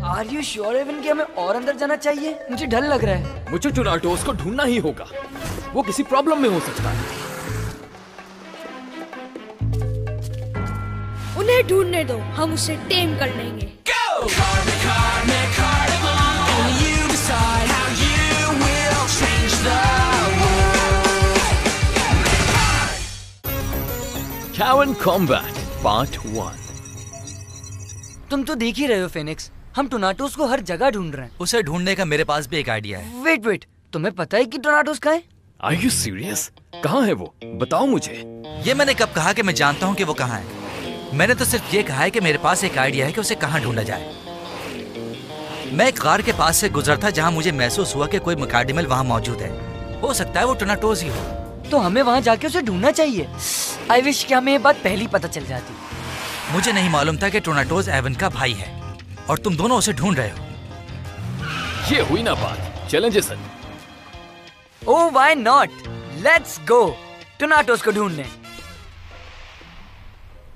Are you sure Avon कि हमें और अंदर जाना चाहिए? मुझे डर लग रहा है। मुझे टोनाटोस को ढूंढना ही होगा, वो किसी प्रॉब्लम में हो सकता है। उन्हें ढूंढने दो, हम उसे टेम कर लेंगे। Cavern combat part 1। तुम तो देख ही रहे हो फेनिक्स, हम टोनाटोस को हर जगह ढूंढ रहे हैं। उसे ढूंढने का मेरे पास भी एक आइडिया है। वेट, तुम्हें पता है कि टोनाटोस कहाँ है? Are you serious? कहाँ है वो? बताओ मुझे। ये मैंने कब कहा कि मैं जानता हूँ कि वो कहाँ है? मैंने तो सिर्फ ये कहा है कि मेरे पास एक आइडिया है कि उसे कहाँ ढूंढा जाए। मैं एक कार के पास से गुजरता जहाँ मुझे महसूस हुआ कि कोई मुकाडिमल वहाँ मौजूद है। हो सकता है वो टोनाटोस ही हो। तो हमें वहाँ जाके उसे ढूंढना चाहिए। आई विश कि हमें ये बात पहले ही पता चल जाती। मुझे नहीं मालूम था कि टोनाटोस एवन का भाई है और तुम दोनों उसे ढूंढ रहे हो। ये हुई ना बात। चलें Jason. Oh why not, let's go टोनाटोस को ढूंढने।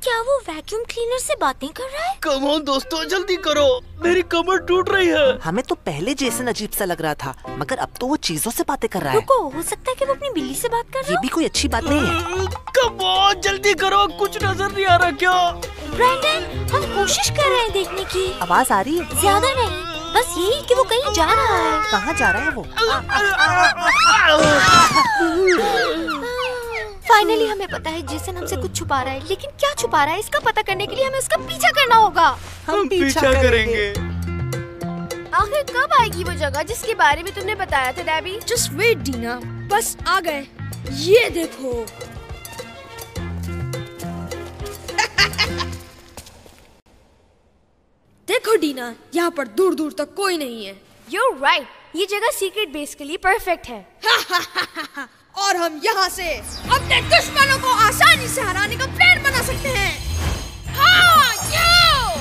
क्या वो वैक्यूम क्लीनर से बातें कर रहा है? कम ऑन दोस्तों, जल्दी करो, मेरी कमर टूट रही है। हमें तो पहले जेसन अजीब सा लग रहा था, मगर अब तो वो चीजों से बातें कर रहा है। रुको, हो सकता है कि वो अपनी बिल्ली से बात कर रहा ये भी कोई अच्छी बात नहीं है। कम ऑन, जल्दी करो, कुछ नजर नहीं आ रहा क्या? ब्रैंडन, हम कोशिश कर रहे हैं देखने की। आवाज आ रही है? ज्यादा नहीं, बस यही कि वो कहीं जा रहा है। कहाँ जा रहा है वो? फाइनली हमें पता है जेसन हमसे कुछ छुपा रहा है, लेकिन क्या छुपा रहा है इसका पता करने के लिए हमें उसका पीछा करना होगा। हम पीछा करेंगे। आखिर कब आएगी वो जगह जिसके बारे में तुमने बताया था डैबी? जस्ट वेट डीना, बस आ गए। ये देखो। देखो डीना, यहाँ पर दूर दूर तक कोई नहीं है। You're right, ये जगह सीक्रेट बेस के लिए परफेक्ट है। और हम यहाँ से अपने दुश्मनों को आसानी से हराने का प्लान बना सकते हैं। हाँ,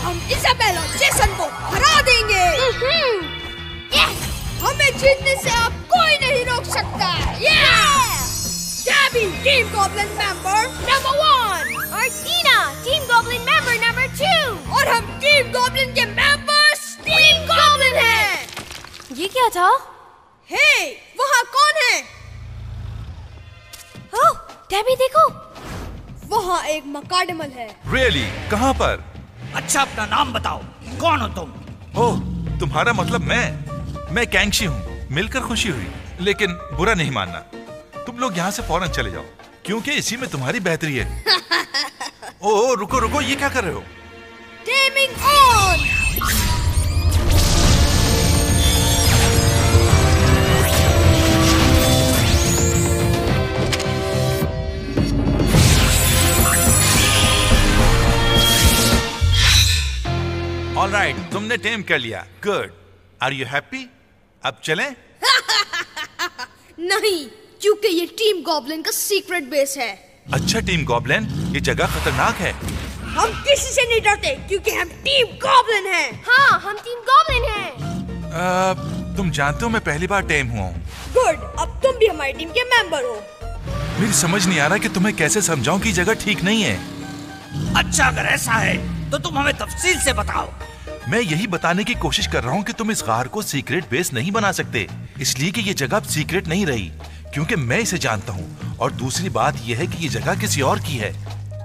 हम इजाबेल और जेसन को हरा देंगे। हमें जीतने से अब कोई नहीं रोक सकता। Debi team goblin member number 1 और टीना टीम गॉब्लिन मेंबर नंबर 2। और हम टीम गॉब्लिन के मेंबर्स टीम गॉब्लिन हैं। ये क्या था? हे, वहाँ कौन है? ओह, डैबी देखो, वहाँ एक मकाडमल है। Really? कहाँ पर? अच्छा अपना नाम बताओ, कौन हो तुम? ओह, तुम्हारा मतलब मैं कैंगशी हूँ। मिलकर खुशी हुई, लेकिन बुरा नहीं मानना। तुम लोग यहाँ से फौरन चले जाओ, क्योंकि इसी में तुम्हारी बेहतरी है। ओह, रुको, ये क्या कर रहे हो? Taming on. ऑलराइट, तुमने टेम कर लिया। गुड। Are you happy? अब चलें? नहीं, क्योंकि ये टीम गॉब्लिन का सीक्रेट बेस है। अच्छा टीम गॉब्लिन, ये जगह खतरनाक है। हम किसी से नहीं डरते क्योंकि हम टीम गॉब्लिन हैं। हाँ, हम टीम गॉब्लिन हैं। तुम जानते हो मैं पहली बार टेम हुआ हूँ। गुड, अब तुम भी हमारी टीम के मेंबर हो। मेरी समझ नहीं आ रहा कि तुम्हें कैसे समझाऊं कि जगह ठीक नहीं है। अच्छा अगर ऐसा है तो तुम हमें तफसील से बताओ। मैं यही बताने की कोशिश कर रहा हूँ कि तुम इस गार को सीक्रेट बेस नहीं बना सकते, इसलिए कि ये जगह अब सीक्रेट नहीं रही, क्योंकि मैं इसे जानता हूँ। और दूसरी बात यह है कि ये जगह किसी और की है।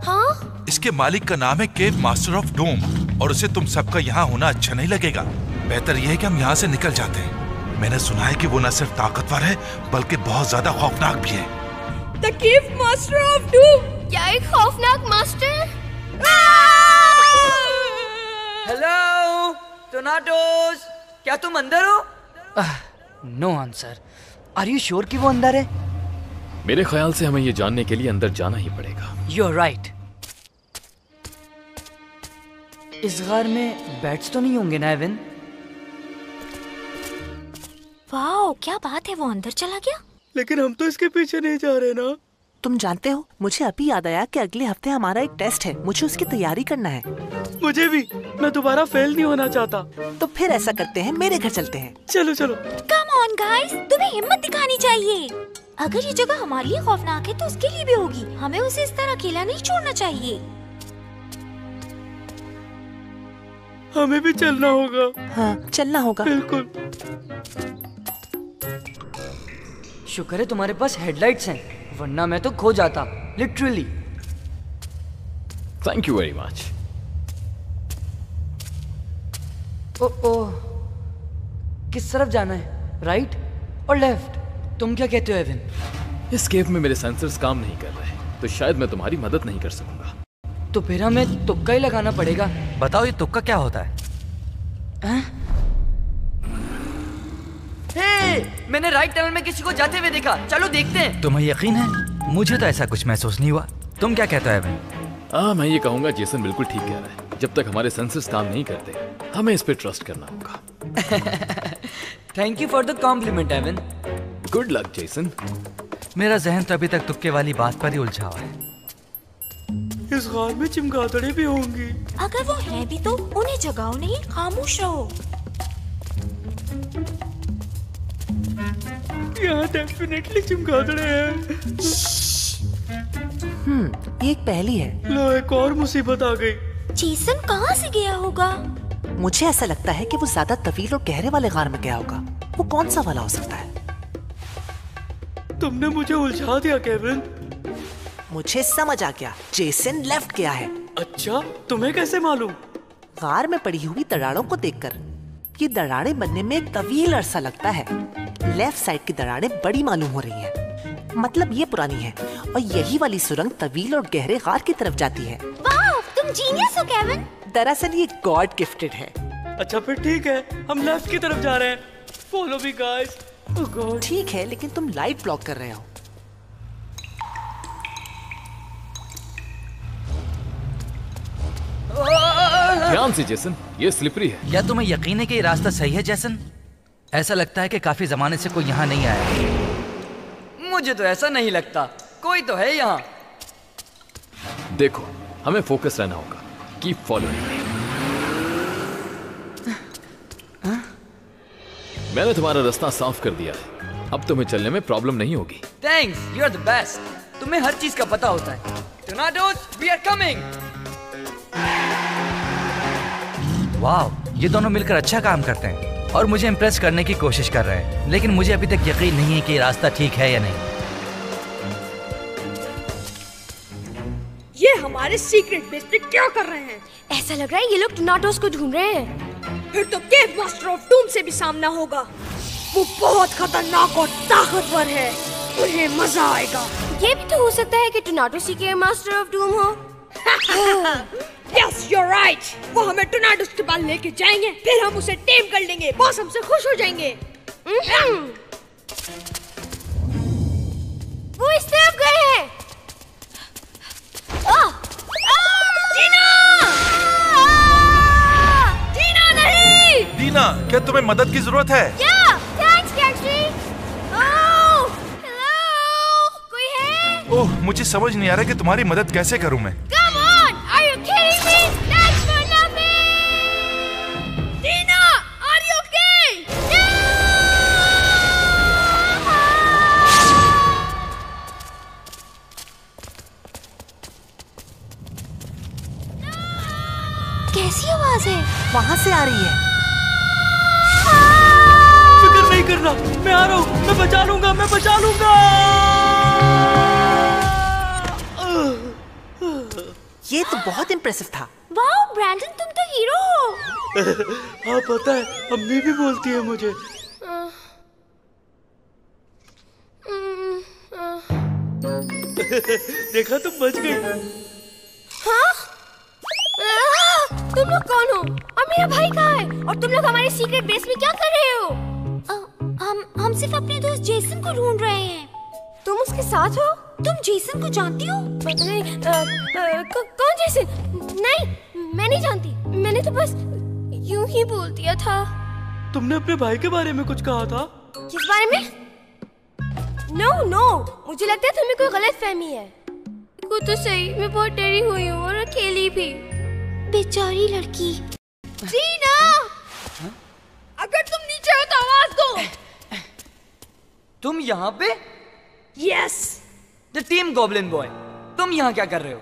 हाँ? इसके मालिक का नाम है केव मास्टर ऑफ डोम, और उसे तुम सबका यहाँ होना अच्छा नहीं लगेगा। बेहतर यह है कि हम यहाँ से निकल जाते हैं। मैंने सुना है कि वो न सिर्फ ताकतवर है, बल्कि बहुत ज्यादा खौफनाक भी है। The Cave Master of Doom। क्या एक खौफनाक मास्टर? हेलो टोनाटोस, क्या तुम अंदर हो? No answer. Are you sure कि वो अंदर है? मेरे ख्याल से हमें ये जानने के लिए अंदर जाना ही पड़ेगा। You are right. इस गार में बैट्स तो नहीं होंगे ना एवन? वाओ, क्या बात है, वो अंदर चला गया। लेकिन हम तो इसके पीछे नहीं जा रहे ना। तुम जानते हो, मुझे अभी याद आया कि अगले हफ्ते हमारा एक टेस्ट है, मुझे उसकी तैयारी करना है। मुझे भी, मैं दोबारा फेल नहीं होना चाहता। तो फिर ऐसा करते हैं, मेरे घर चलते हैं। चलो चलो। कम ऑन गाइस, तुम्हें हिम्मत दिखानी चाहिए। अगर ये जगह हमारे लिए खौफनाक है तो उसके लिए भी होगी। हमें उसे इस तरह अकेला नहीं छोड़ना चाहिए। हमें भी चलना होगा। हाँ चलना होगा। बिल्कुल। शुक्र है तुम्हारे पास हेडलाइट्स हैं, वरना मैं तो खो जाता, literally. Thank you very much. Oh, किस तरफ जाना है, राइट और लेफ्ट? तुम क्या कहते हो एविन? इस केव में मेरे सेंसर्स काम नहीं कर रहे, तो शायद मैं तुम्हारी मदद नहीं कर सकूंगा। तो फिर हमें तुक्का ही लगाना पड़ेगा। बताओ ये तुक्का क्या होता है? हे, मैंने राइट टनल में किसी को जाते हुए देखा, चलो देखते हैं। तुम्हें यकीन है? मुझे तो ऐसा कुछ महसूस नहीं हुआ। तुम क्या कहते हो एविन? मैं ये कहूंगा जेसन बिल्कुल ठीक कह रहा है। जब तक हमारे सेंसर्स काम नहीं करते, हमें इस पे ट्रस्ट करना होगा। Thank you for the compliment Evin. Good luck Jason. मेरा जहन तो अभी तक तुक्के वाली बात पर ही उलझा हुआ है। इस गार में चमगादड़ें भी होंगी। अगर वो है भी तो उन्हें जगाओ नहीं, खामोश रहो। यहाँ डेफिनेटली चमगादड़ें हैं। ये एक पहेली है। लो, एक और मुसीबत आ गई। जेसन कहाँ से गया होगा? मुझे ऐसा लगता है कि वो ज्यादा तवील और गहरे वाले गार में गया होगा। वो कौन सा वाला हो सकता है? तुमने मुझे उलझा दिया केविन। मुझे समझ आ गया, जेसन लेफ्ट गया है। अच्छा, तुम्हें कैसे मालूम? गार में पड़ी हुई दरारों को देखकर। ये दरारें बनने में एक तवील अरसा लगता है। लेफ्ट साइड की दरारें बड़ी मालूम हो रही हैं। मतलब ये पुरानी है और यही वाली सुरंग तवील और गहरे गार की तरफ जाती है। वाह, तुम जीनियस हो केविन। दरअसल ये गॉड गिफ्टेड है। अच्छा फिर ठीक है, हम लेफ्ट की तरफ जा रहे हैं। Follow me guys. Oh god. ठीक है, लेकिन तुम लाइट ब्लॉक कर रहे हो। ध्यान से जेसन, ये स्लिपरी है। क्या तुम्हें यकीन है कि ये रास्ता सही है जेसन? ऐसा लगता है कि काफी जमाने से कोई यहाँ नहीं आया। मुझे तो ऐसा नहीं लगता, कोई तो है यहाँ। देखो, हमें फोकस रहना होगा। Keep following. मैंने तुम्हारा रास्ता साफ कर दिया है। अब तुम्हें चलने में प्रॉब्लम नहीं होगी। Thanks, you are the best. तुम्हें हर चीज का पता होता है। Tornadoes, we are coming. वाह, ये दोनों मिलकर अच्छा काम करते हैं और मुझे इम्प्रेस करने की कोशिश कर रहे हैं। लेकिन मुझे अभी तक यकीन नहीं है कि ये रास्ता ठीक है या नहीं। ये हमारे सीक्रेट बेस पे क्या कर रहे हैं? ऐसा लग रहा है ये लोग टोर्नाडोज को ढूंढ रहे हैं। फिर तो केव मास्टर ऑफ डूम से भी सामना होगा। वो बहुत खतरनाक और ताकतवर है, उन्हें मजा आएगा। ये भी तो हो सकता है कि टोर्नाडो सी के मास्टर ऑफ डूम हो। Yes, you're right. वो हमें टोर्नाडोज के पास लेके जाएंगे, फिर हम उसे टेम कर लेंगे। बॉस हमसे खुश हो जाएंगे। वो इस तरफ गए हैं। जीना नहीं। दीना, क्या तुम्हें मदद की जरूरत है? थैंक्स गैंग्स्ट्री। ओह, हेलो, कोई है? ओह, मुझे समझ नहीं आ रहा कि तुम्हारी मदद कैसे करूं मैं। Come on, are you kidding me? Thanks for nothing. Jeena, are you okay? कैसी आवाज है? वहाँ से आ रही है। फिक्र नहीं करना, मैं आ रहा हूँ। मैं बचा लूंगा, मैं बचा लूंगा। ये तो बहुत इम्प्रेसिव था। वाह ब्रैंडन, तुम तो हीरो हो। हाँ पता है, अम्मी भी बोलती है मुझे। देखा, तुम बच गई। हाँ? तुम लोग कौन हो और मेरा भाई कहाँ है? और तुम लोग हमारे सीक्रेट बेस में क्या कर रहे हो? हम सिर्फ अपने दोस्त जेसन को ढूंढ रहे हैं। तुम उसके साथ हो? तुम जेसन को जानती हो? नहीं, कौन जेसन? नहीं, मैं नहीं जानती। मैंने तो बस यूं ही बोल दिया था। तुमने अपने भाई के बारे में कुछ कहा था? किस बारे में? नो, मुझे लगता है तुम्हें कोई गलत फहमी है। वो तो सही, मैं बहुत डरी हुई हूँ और अकेली भी। बेचारी लड़की। जीना, अगर तुम नीचे हो तो आवाज दो। तुम यहाँ पे? Yes. The team goblin boy, तुम यहाँ क्या कर रहे हो?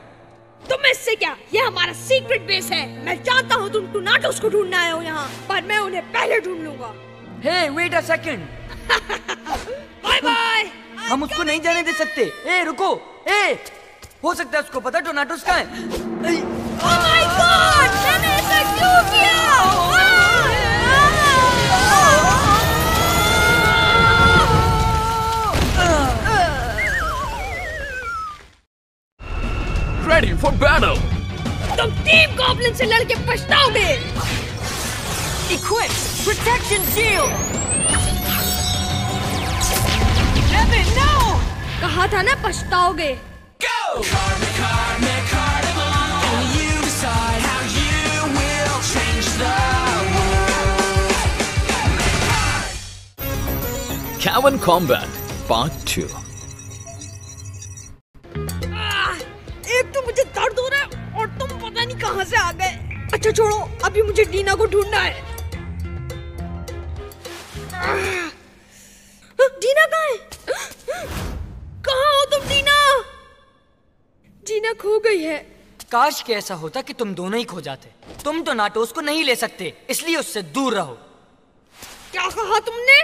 तुम इससे क्या? ये हमारा सीक्रेट बेस है। मैं जानता हूँ तुम टोर्नाडोस को ढूंढने आए हो यहाँ, पर मैं उन्हें पहले ढूंढ लूंगा। Hey wait a second. Bye bye. हम उसको नहीं जाने दे सकते। ए रुको। ए हो सकता है उसको पता टोर्नाडोस कहाँ है। ओह माय गॉड, मैंने ऐसा क्यों किया? Ready for battle! तुम टीम गॉब्लिन से लड़के पछताओगे। Equip protection shield. Evin no, कहा था ना पछताओगे। Cavern Combat Part 2. एक तो मुझे दर्द हो रहा है और तुम पता नहीं कहाँ से आ गए। अच्छा छोड़ो, अभी मुझे डीना को ढूंढना है। डीना कहाँ है? कहाँ हो तुम डीना? डीना खो गई है। काश के ऐसा होता कि तुम दोनों ही खो जाते। तुम टोर्नाडोस को नहीं ले सकते, इसलिए उससे दूर रहो। क्या कहा तुमने?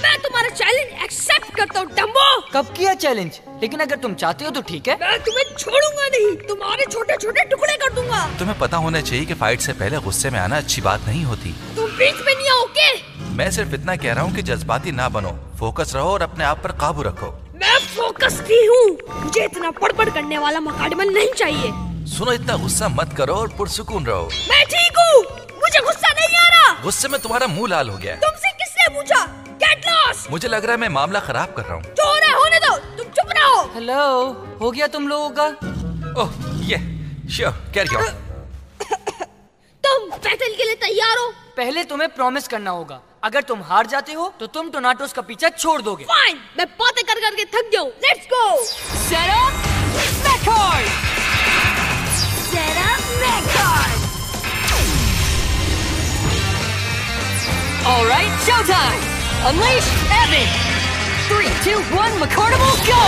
मैं तुम्हारा चैलेंज एक्सेप्ट करता हूँ डम्बो। कब किया चैलेंज? लेकिन अगर तुम चाहते हो तो ठीक है। मैं तुम्हें छोड़ूंगा नहीं, तुम्हारे छोटे छोटे टुकड़े कर दूंगा। तुम्हें पता होना चाहिए कि फाइट से पहले गुस्से में आना अच्छी बात नहीं होती। तुम बीच में नहीं आओ के? मैं सिर्फ इतना कह रहा हूँ कि जज्बाती ना बनो, फोकस रहो और अपने आप पर काबू रखो। मैं फोकस भी हूँ। मुझे इतना पड़पड़ करने वाला मकाडमल नहीं चाहिए। सुनो, इतना गुस्सा मत करो और पुरसुकून रहो। मैं ठीक हूँ, मुझे गुस्सा नहीं आ रहा। गुस्से में तुम्हारा मुंह लाल हो गया। तुमसे किसने पूछा? Get lost. मुझे लग रहा है मैं मामला खराब कर रहा हूँ। जो हो रहा है होने दो, तुम चुप रहो। हेलो, हो गया तुम लोगों का? ओह ये श्योर, कैरी ऑन। तुम बैटल के लिए तैयार हो? पहले तुम्हें प्रॉमिस करना होगा, अगर तुम हार जाते हो तो तुम टोर्नाडोस का पीछा छोड़ दोगे। फाइन, मैं बातें कर करके थक गया हूँ। Let's go. सेट अप मैकॉर्ड। Set up Megcard! All right, showtime. Unleash Evan. 3, 2, 1, McCarnival, go.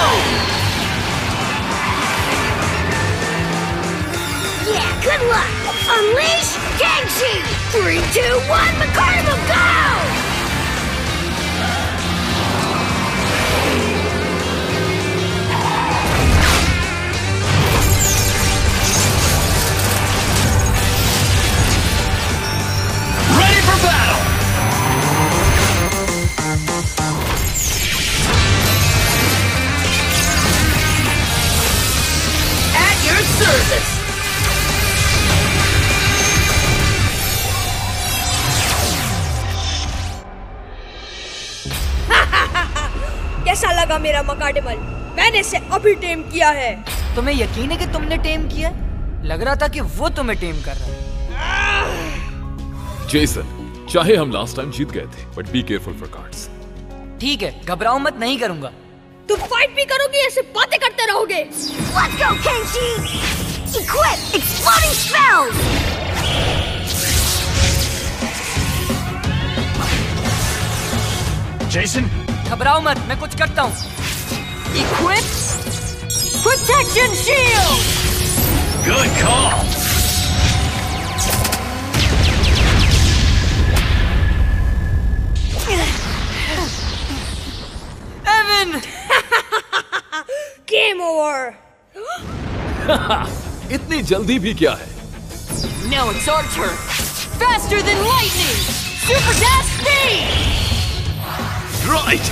Yeah, good luck! Unleash Gangshi! 3, 2, 1, McCarnival, go! Ready for battle! At your service. कैसा लगा मेरा मकाडमल? मैंने इसे अभी टेम किया है। तुम्हें यकीन है कि तुमने टेम किया? लग रहा था कि वो तुम्हें टेम कर रहा है। जेसन, चाहे हम लास्ट टाइम जीत गए थे, but be careful for cards. ठीक है, घबराओ मत, नहीं करूंगा। तुम फाइट भी करोगे, ऐसे बातें करते रहोगे? Let's go, Kenshi! Equip exploding spells! Jason, घबराओ मत, मैं कुछ करता हूँ। Equip protection shield. good call. Evan! Game over. इतनी जल्दी भी क्या है? Now it's our turn. Faster than lightning. Super dash speed. Right.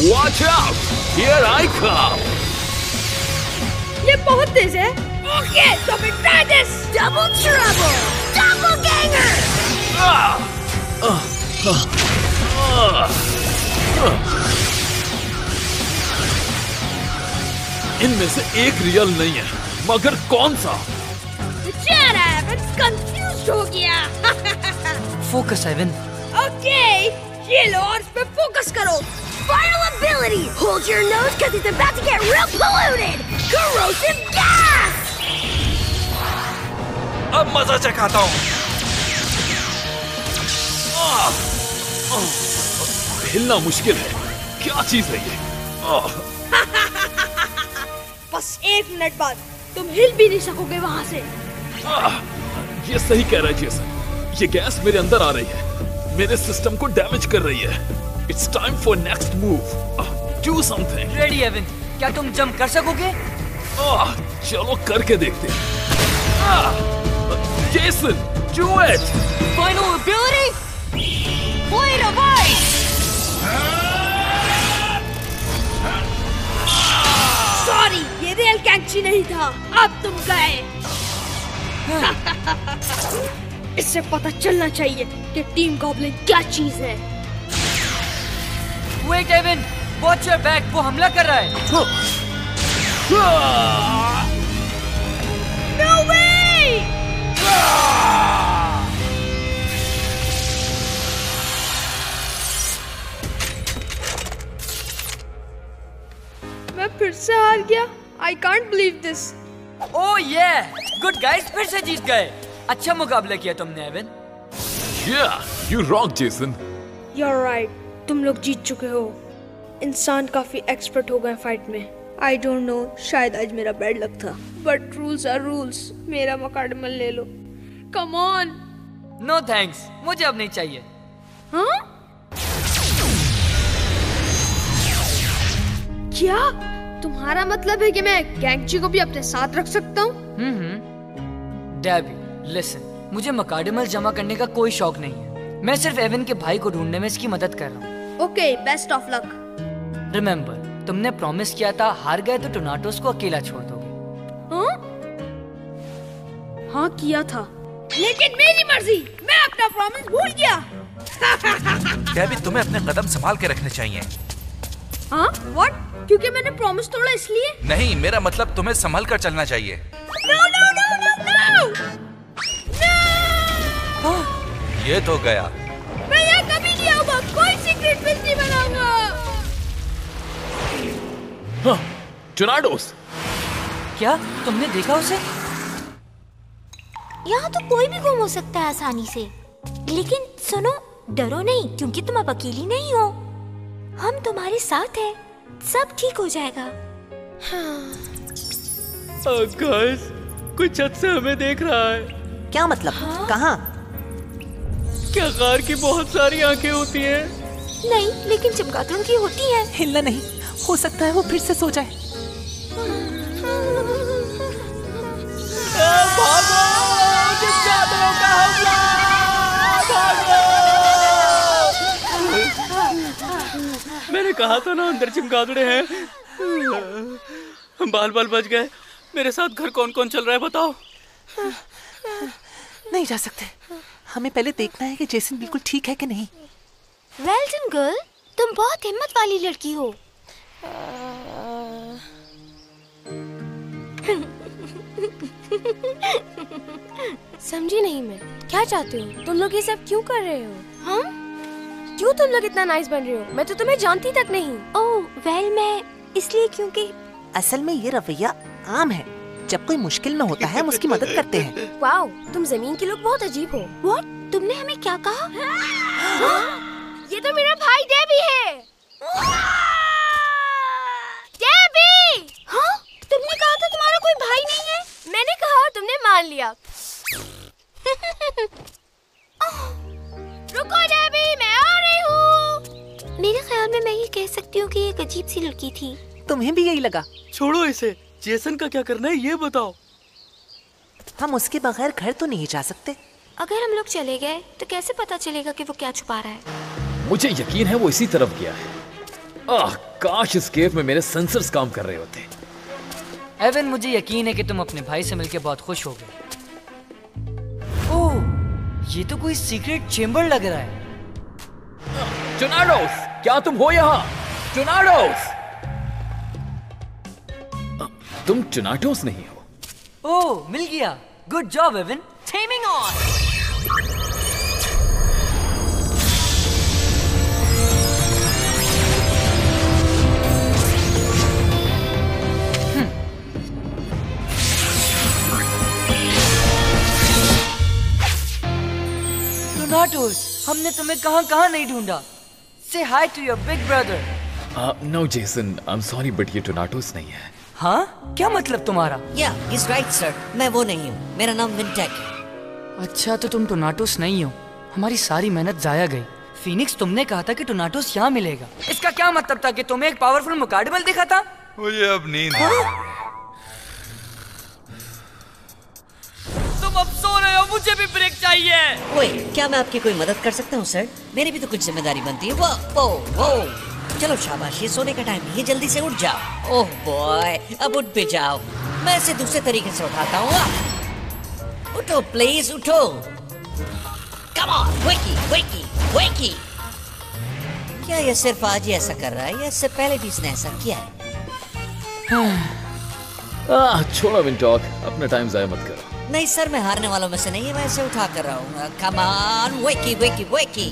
Watch out. Here I come. ये बहुत तेज है। Okay, so we try this. Double trouble! Doppelganger! इनमें से एक रियल नहीं है, मगर कौन सा? बेचारा एवन कंफ्यूज हो गया। Focus, Evan. Okay, ये लो और इस पे फोकस करो। Final ability! Hold your nose because it's about to get real polluted! Corrosive gas! अब मजा चखाता हूँ। हिलना मुश्किल है। क्या चीज है ये? बस 1 मिनट बाद तुम हिल भी नहीं सकोगे वहाँ से। ये सही कह रहा है जेसन, ये गैस मेरे अंदर आ रही है, मेरे सिस्टम को डैमेज कर रही है। It's time for next move, do something. Ready Evan, क्या तुम जंप कर सकोगे? चलो करके देखते हैं। Jason, do it. Final ability, blade of ice. Sorry, ये रियल कैंची नहीं था, अब तुम गए। इससे पता चलना चाहिए कि टीम गॉब्लिन क्या चीज है। Wait Evan, watch your back, वो हमला कर रहा है। No way! मैं फिर से हार गया। I can't believe this. ओह ये गुड गाइस, फिर से जीत गए। अच्छा मुकाबला किया तुमने Avon. Yeah, you rock, Jason. You're right. तुम लोग जीत चुके हो। इंसान काफी एक्सपर्ट हो गए फाइट में। I don't know, शायद आज मेरा बैड लक था। But rules are rules. मेरा मकाडमल ले लो। Come on. नो थैंक्स, मुझे अब नहीं चाहिए। हाँ? क्या? तुम्हारा मतलब है कि मैं कैंची को भी अपने साथ रख सकता हूँ? डैबी, लिसन, मुझे मकाडमल जमा करने का कोई शौक नहीं है। मैं सिर्फ एवन के भाई को ढूंढने में इसकी मदद कर रहा हूँ। Okay, best of luck. Remember, तुमने प्रॉमिस किया था हार गए तो टोनाटोस को अकेला छोड़ दोगे। हाँ? हाँ किया था, लेकिन मेरी मर्जी, मैं अपना प्रॉमिस भूल गया। डेबी, तुम्हें अपने कदम संभाल के रखने चाहिए। हाँ? What? क्योंकि मैंने प्रॉमिस तोड़ा इसलिए? नहीं, मेरा मतलब तुम्हें संभल कर चलना चाहिए। No, no, no, no, no! No! ये तो गया। मैं यहाँ कभी नहीं आऊंगा, कोई सीक्रेट बेस नहीं बनाऊंगा। हाँ, टोनाटोस। क्या तुमने देखा उसे? यहाँ तो कोई भी गुम हो सकता है आसानी से। लेकिन सुनो, डरो नहीं, क्योंकि तुम अब अकेली नहीं हो। हम तुम्हारे साथ हैं, सब ठीक हो जाएगा। गाइस, कोई छत से हमें देख रहा है। क्या मतलब? कहाँ? क्या कार की बहुत सारी आंखें होती हैं? नहीं, लेकिन चमगादड़ों की होती हैं। हिलना नहीं, हो सकता है वो फिर से सो जाए। भागो! चमगादड़ों का हमला! भागो! मैंने कहा था ना अंदर चमगादड़े हैं। हम बाल बाल बच गए। मेरे साथ घर कौन कौन चल रहा है बताओ? नहीं जा सकते, हमें पहले देखना है कि जेसन बिल्कुल ठीक है कि नहीं। वेल डन गर्ल, तुम बहुत हिम्मत वाली लड़की हो। समझी नहीं मैं, क्या चाहते हो? तुम लोग ये सब क्यों कर रहे हो? हम? क्यों तुम लोग इतना नाइस बन रहे हो? मैं तो तुम्हें जानती तक नहीं। ओह वेल, मैं इसलिए क्योंकि असल में ये रवैया आम है। जब कोई मुश्किल में होता है हम उसकी मदद करते हैं। वाओ, तुम जमीन के लोग बहुत अजीब हो। व्हाट? तुमने हमें क्या कहा? ये तो मेरा भाई डेबी है। डेबी! हाँ? तुमने कहा था तुम्हारा कोई भाई नहीं है। मैंने कहा और तुमने मान लिया। रुको डेबी, मैं आ रही हूँ। मेरे ख्याल में मैं ये कह सकती हूँ कि एक अजीब सी लड़की थी। तुम्हें भी यही लगा? छोड़ो इसे, जेसन का क्या करना है ये बताओ। हम उसके बगैर घर तो नहीं जा सकते। अगर हम लोग चले गए तो कैसे पता चलेगा कि वो क्या छुपा रहा है? मुझे यकीन है वो इसी तरफ गया है। काश इस केव में मेरे सेंसर्स काम कर रहे होते। एवन, मुझे यकीन है कि तुम अपने भाई से मिलकर बहुत खुश हो गए। ओह, ये तो कोई सीक्रेट चेम्बर लग रहा है। टोनाटोस, क्या तुम हो यहाँ? टोनाटोस! तुम टोनाटोस नहीं हो। ओह, मिल गया। Good job Evan. टेमिंग ऑन। टोनाटोस, हमने तुम्हें कहाँ नहीं ढूंढा। Say hi to your big brother. No, Jason, I'm sorry, but ये टोनाटोस नहीं है। हाँ, क्या मतलब तुम्हारा? या इज राइट सर, मैं वो नहीं हूँ, मेरा नाम विंटेक है। अच्छा, तो तुम टोनाटोस नहीं हो। हमारी सारी मेहनत जाया गई। फीनिक्स, तुमने कहा था कि टोनाटोस यहाँ मिलेगा। इसका क्या मतलब था कि तुम्हें एक पावरफुल मुकाडमल दिखा था? मुझे अब नींद तुम अब सो रहे हो, मुझे भी ब्रेक चाहिए। ओए, क्या मैं आपकी कोई मदद कर सकता हूँ सर? मेरी भी तो कुछ जिम्मेदारी बनती है। वो चलो शाबाश, ये सोने का टाइम नहीं है, जल्दी से उठ जाओ। ओह बॉय, अब उठ भी जाओ, मैं इसे दूसरे तरीके से उठाता हूँ। उठो प्लीज, उठो। कम ऑन, वेकी वेकी वेकी। क्या ये सिर्फ आज ही ऐसा कर रहा है या इससे पहले भी इसने ऐसा किया है? छोड़ो विंटॉक, अपना टाइम जाया मत करो। नहीं सर, मैं हारने वालों में से नहीं है, मैं इसे उठा कर रहा हूँ। कम ऑन, वेकी वेकी वेकी।